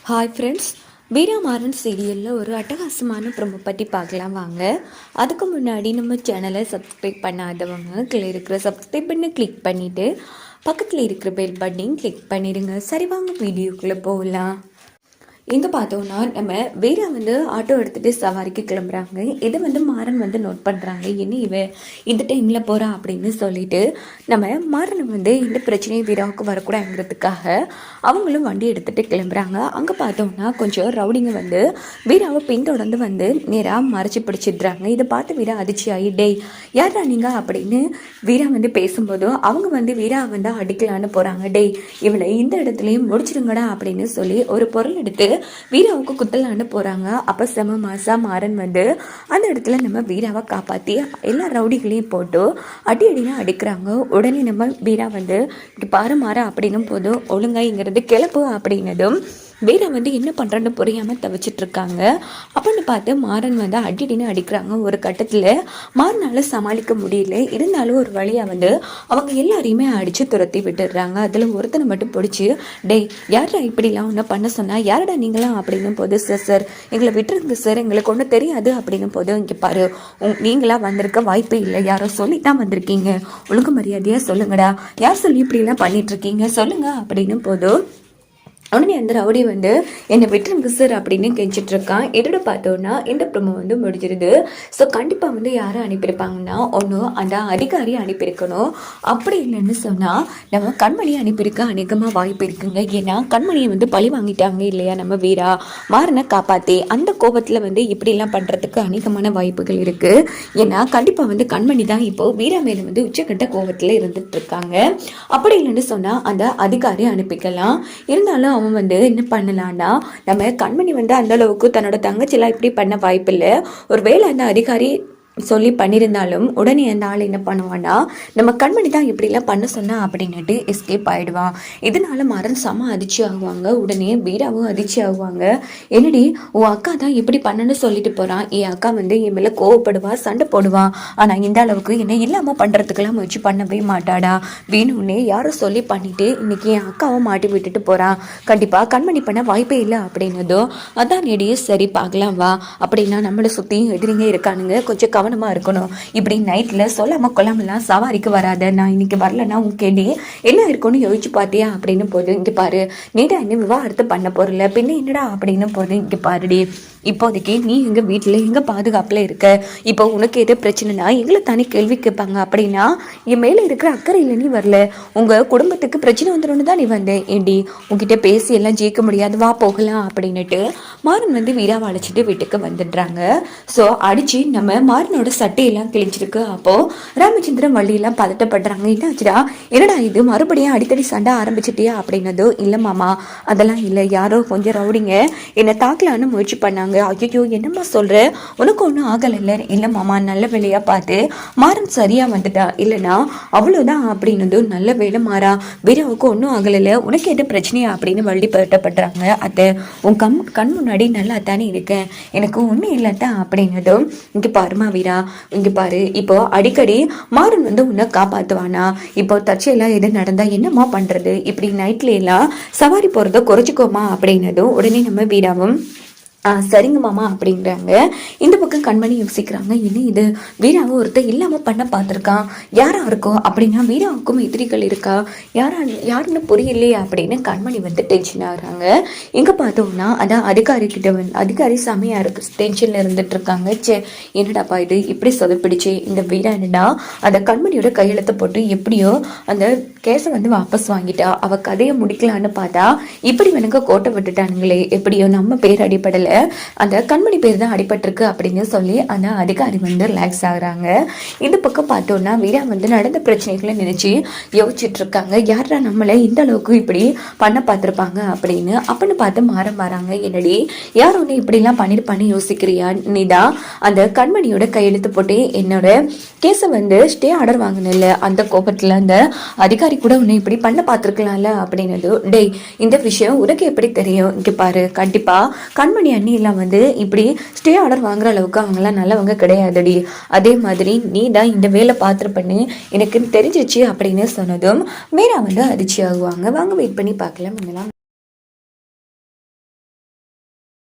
Hi friends, வீராமாறன் சீரியலில் ஒரு அட்டகாசமான ப்ரோமோ பற்றி பார்க்கலாம் வாங்க. அதுக்கு முன்னாடி நம்ம சேனலை சப்ஸ்கிரைப் பண்ணாதவங்க கீழே இருக்கிற சப்ஸ்கிரைப் பண்ணி கிளிக் பண்ணிவிட்டு பக்கத்தில் இருக்கிற பெல் பட்டனையும் கிளிக் பண்ணிடுங்க. சரி வாங்க வீடியோக்குள்ளே போகலாம். இங்கே பார்த்தோன்னா நம்ம வீரா ஆட்டோ எடுத்துகிட்டு சவாரிக்கு கிளம்புறாங்க. இதை மாறன் நோட் பண்ணுறாங்க. என்ன இவன் இந்த டைமில் போகிறா அப்படின்னு சொல்லிட்டு நம்ம மாறன் இந்த பிரச்சனையை வீராவுக்கு வரக்கூடாதுங்கிறதுக்காக அவங்களும் வண்டி எடுத்துகிட்டு கிளம்புறாங்க. அங்கே பார்த்தோம்னா கொஞ்சம் ரவுடிங்க வீராவை பின்தொடர்ந்து நேராக மறைச்சி பிடிச்சிடுறாங்க. இதை பார்த்து வீரா அதிர்ச்சியாகி டேய் யாரா நீங்கள் அப்படின்னு வீரா பேசும்போதும் அவங்க வீரா அடிக்கலான்னு போகிறாங்க. டேய் இவளை இந்த இடத்துலையும் முடிச்சிடுங்கடா அப்படின்னு சொல்லி ஒரு பொருள் எடுத்து வீராவுக்கு குத்தலான்னு போகிறாங்க. அப்போ செம மாசா மாறன் அந்த இடத்துல நம்ம வீராவை காப்பாற்றி எல்லா ரவுடிகளையும் போட்டு அடினா அடிக்கிறாங்க. உடனே நம்ம வீரா பாரு மாற அப்படின்னும் போதும் ஒழுங்காய்ங்கிறது கிளப்பு அப்படின்னதும் வீரா என்ன பண்ணுறன்னு புரியாமல் தவிச்சிட்ருக்காங்க. அப்படின்னு பார்த்து மாறன் அடின்னு அடிக்கிறாங்க. ஒரு கட்டத்தில் மாறனால் சமாளிக்க முடியல. இருந்தாலும் ஒரு வழியாக அவங்க எல்லாரையுமே அடித்து துரத்தி விட்டுடுறாங்க. அதில் ஒருத்தனை மட்டும் பிடிச்சி டேய் யாரா இப்படிலாம் ஒன்று பண்ண சொன்னால் யாரடா நீங்களாம் அப்படின்னும் போது சார் எங்களை விட்டுருங்க சார், எங்களுக்கு ஒன்றும் தெரியாது அப்படின்னும் போது இங்கே பாரு நீங்களாம் வந்திருக்க வாய்ப்பே இல்லை, யாரோ சொல்லி தான் வந்திருக்கீங்க, ஒழுங்கு மரியாதையாக சொல்லுங்கடா, யார் சொல்லி இப்படிலாம் பண்ணிகிட்ருக்கீங்க சொல்லுங்க அப்படின்னும் போதும் உடனே அந்த ரவுடி என்னை விட்டுருங்க சார் அப்படின்னு கெஞ்சிட்ருக்கான். இதோட பார்த்தோன்னா இந்த ப்ரோமோ முடிஞ்சிருது. ஸோ கண்டிப்பாக யாரும் அனுப்பியிருப்பாங்கன்னா ஒன்று அந்த அதிகாரியை அனுப்பியிருக்கணும். அப்படி இல்லைன்னு சொன்னால் நம்ம கண்மணியை அனுப்பியிருக்க அநேகமாக வாய்ப்பு இருக்குங்க. ஏன்னா கண்மணியை பழி வாங்கிட்டாங்க இல்லையா நம்ம வீரா மாறனை காப்பாற்றி அந்த கோபத்தில் இப்படிலாம் பண்ணுறதுக்கு அநேகமான வாய்ப்புகள் இருக்குது. ஏன்னா கண்டிப்பாக கண்மணி தான் இப்போது வீரா மேலே உச்சக்கட்ட கோபத்தில் இருந்துட்டு இருக்காங்க. அப்படி இல்லைன்னு சொன்னால் அந்த அதிகாரியை அனுப்பிக்கலாம். இருந்தாலும் அவன் என்ன பண்ணலான்னா நம்ம கண்மணி அந்த அளவுக்கு தன்னோட தங்கச்சிலாம் இப்படி பண்ண வாய்ப்பில்லை. ஒரு வேளை அந்த அதிகாரி சொல்லி பண்ணியிருந்தாலும் உடனே அந்த ஆள் என்ன பண்ணுவான்னா நம்ம கண்மணி தான் இப்படிலாம் பண்ண சொன்னா அப்படின்னுட்டு எஸ்கேப் ஆகிடுவான். இதனால மாறன் செம அதிர்ச்சி ஆகுவாங்க. உடனே வீராவும் அதிர்ச்சி ஆகுவாங்க. என்னடி உன் அக்கா தான் இப்படி பண்ணணும்னு சொல்லிட்டு போகிறான், என் அக்கா என் மேலே கோவப்படுவா, சண்டை போடுவான், ஆனால் இந்த அளவுக்கு என்ன இல்லாமல் பண்ணுறதுக்கெல்லாம் முயற்சி பண்ணவே மாட்டாடா, வேணும்னே யாரும் சொல்லி பண்ணிட்டு இன்னைக்கு என் அக்காவை மாட்டி விட்டுட்டு போகிறான், கண்டிப்பாக கண்மணி பண்ண வாய்ப்பே இல்லை அப்படின்னதும் அதான் நெடியே சரி பார்க்கலாம் வா, அப்படின்னா நம்மளை சுற்றியும் எதிரிங்க இருக்கானுங்க, கொஞ்சம் கவனமாக இருக்கணும், இப்படி நைட்டில் சொல்லாமல் கொல்லாமலாம் சவாரிக்கு வராத, நான் இன்னைக்கு வரலன்னா உன் கேள்வி என்ன இருக்குன்னு யோசிச்சு பார்த்தியா அப்படின்னு போது இங்கே பாரு நீடா என்ன விவாகரத்து பண்ண போறல பின்ன என்னடா அப்படின்னு போது இங்கே பாருடி இப்போதைக்கு நீ எங்கள் வீட்டில் எங்கள் பாதுகாப்பில் இருக்க, இப்போ உனக்கு எது பிரச்சனைனா எங்களை தானே கேள்வி கேட்பாங்க, அப்படின்னா என் மேலே இருக்கிற அக்கறையில் நீ வரல, உங்கள் குடும்பத்துக்கு பிரச்சனை வந்துடும் தான் நீ வந்தேன், ஏண்டி உங்ககிட்ட பேசி எல்லாம் ஜெயிக்க முடியாது வா போகலாம் அப்படின்னுட்டு மாறன் வீராவை அழைச்சிட்டு வீட்டுக்கு வந்துடுறாங்க. ஸோ அடித்து நம்ம மாறனோட சட்டையெல்லாம் கிழிஞ்சிருக்கு. அப்போது ராமச்சந்திரன் வள்ளியெல்லாம் பதட்டப்படுறாங்க. என்னாச்சுடா என்னடா இது மறுபடியும் அடிக்கடி சண்டை ஆரம்பிச்சிட்டியா அப்படின்னதோ இல்லை மாமா அதெல்லாம் இல்லை, யாரோ கொஞ்சம் ரவுடிங்க என்னை தாக்கலான்னு முயற்சி பண்ணாங்க, ஐயோ என்னம்மா சொல்ற உனக்கு ஒன்றும் ஆகலை, இல்லை மாமா நல்ல வேலையா பார்த்து மாறன் சரியா வந்துட்டா, இல்லைனா அவ்வளோதான் அப்படின்னது நல்ல வேலை மாறா வீராவுக்கு ஒன்றும் ஆகலை, உனக்கு எது பிரச்சனையா அப்படின்னு வள்ளி பதட்டப்படுறாங்க. அத்தை உன் கண் முன்னாடி நல்லா தானே இருக்கேன், எனக்கு ஒன்றும் இல்லைத்தான் அப்படின்னதும் இங்கே பாருமா வீரா இங்கே பாரு இப்போ அடிக்கடி மாறன் உன்னை காப்பாற்றுவானா, இப்போ தற்செயலாக எது நடந்தா என்னம்மா பண்ணுறது, இப்படி நைட்ல எல்லாம் சவாரி போகிறத குறைச்சிக்கோமா அப்படின்னதும் உடனே நம்ம வீராவும் சரிங்க மாமா அப்படிங்கிறாங்க. இந்த பக்கம் கண்மணி யோசிக்கிறாங்க, என்ன இது வீராவை ஒருத்தர் இல்லாமல் பண்ண பார்த்துருக்கான், யாரா இருக்கோ அப்படின்னா வீராவுக்கும் எதிரிகள் இருக்கா, யாருன்னு புரியலையே அப்படின்னு கண்மணி டென்ஷன் ஆகுறாங்க. எங்கே பார்த்தோம்னா அதான் அதிகாரி செமையா இருக்கு டென்ஷனில் இருந்துட்டு இருக்காங்க. சே என்னடாப்பா இது இப்படி சொதப்பிடிச்சு, இந்த வீரா என்னடா அந்த கண்மணியோட கையெழுத்தை போட்டு எப்படியோ அந்த கேஸை வாபஸ் வாங்கிட்டா, அவ கதையை முடிக்கலான்னு பார்த்தா இப்படி கோட்டை விட்டுட்டானுங்களே, எப்படியோ நம்ம பேர் அடிப்படலை, அந்த கண்மணி பேர் தான் அடிபட்டிருக்கு அப்படின்னு சொல்லி அந்த அதிகாரி ரிலாக்ஸ் ஆகுறாங்க. இந்த பக்கம் பார்த்தோம்னா வீரா நடந்த பிரச்சனைகளை நினைச்சு யோசிச்சுட்டு இருக்காங்க, யாரா நம்மளை இந்த அளவுக்கு இப்படி பண்ண பார்த்துருப்பாங்க அப்படின்னு. அப்படின்னு பார்த்து மாறாங்க, என்னடி யார் ஒன்று இப்படிலாம் பண்ணிருப்பான்னு யோசிக்கிறியா, நீதான் அந்த கண்மணியோட கையெழுத்து போட்டு என்னோட கேஸை ஸ்டே ஆர்டர் வாங்கினில்ல, அந்த கோபத்தில் அந்த அதிகாரி கூட உன்னை இப்படி பண்ண பார்த்துருக்கலாம்ல அப்படின்னது. டேய் இந்த விஷயம் உனக்கு எப்படி தெரியும், இங்கே பாரு கண்டிப்பா கண்மணி அண்ணியெல்லாம் இப்படி ஸ்டே ஆர்டர் வாங்குற அளவுக்கு அவங்களாம் நல்லவங்க கிடையாதுடி, அதே மாதிரி நீ தான் இந்த வேலை பார்த்துருப்பண்ணு எனக்கு தெரிஞ்சிச்சு அப்படின்னு சொன்னதும் மீரா அதிர்ச்சி ஆகுவாங்க. வாங்க வெயிட் பண்ணி பார்க்கலாம்.